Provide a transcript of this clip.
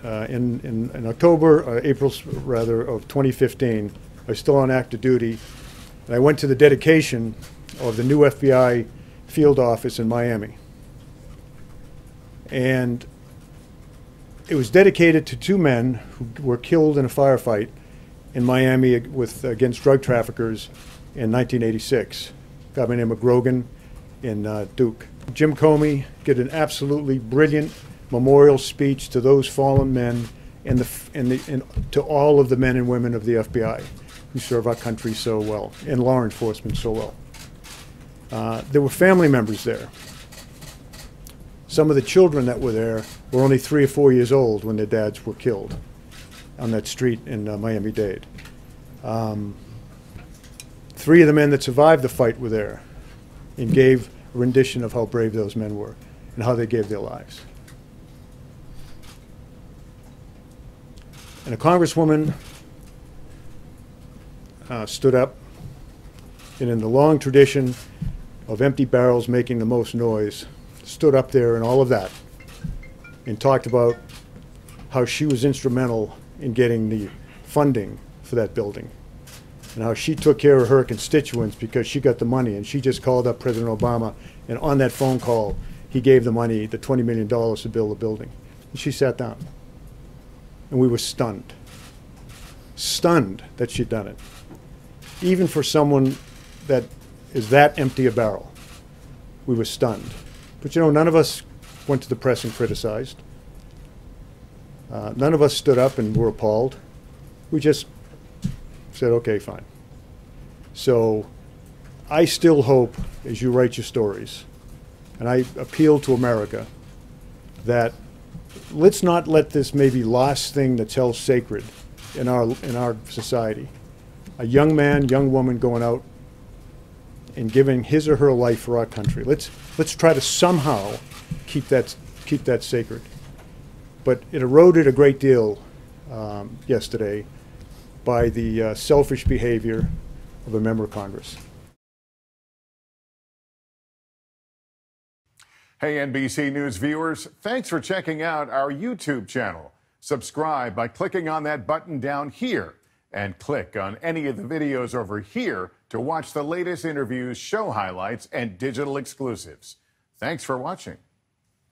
in October, April rather, of 2015, I was still on active duty, and I went to the dedication of the new FBI field office in Miami. And it was dedicated to two men who were killed in a firefight in Miami against drug traffickers in 1986. A guy by the name of Grogan in Duke. Jim Comey did an absolutely brilliant memorial speech to those fallen men and to all of the men and women of the FBI who serve our country so well and law enforcement so well. There were family members there. Some of the children that were there were only 3 or 4 years old when their dads were killed on that street in Miami-Dade. 3 of the men that survived the fight were there and gave a rendition of how brave those men were and how they gave their lives. And a congresswoman stood up, and in the long tradition of empty barrels making the most noise, stood up there and all of that and talked about how she was instrumental in getting the funding for that building and how she took care of her constituents because she got the money, and she just called up President Obama, and on that phone call he gave the money, the $20 million to build the building. And she sat down, and we were stunned that she'd done it. Even for someone that is that empty a barrel, we were stunned. But you know, none of us went to the press and criticized. None of us stood up and were appalled. We just said, okay, fine. So I still hope, as you write your stories, and I appeal to America, that let's not let this maybe last thing that's held sacred in our society, a young man, young woman going out and giving his or her life for our country. Let's try to somehow keep that sacred. But it eroded a great deal yesterday by the selfish behavior of a member of Congress. Hey, NBC News viewers, thanks for checking out our YouTube channel. Subscribe by clicking on that button down here, and click on any of the videos over here to watch the latest interviews, show highlights, and digital exclusives. Thanks for watching.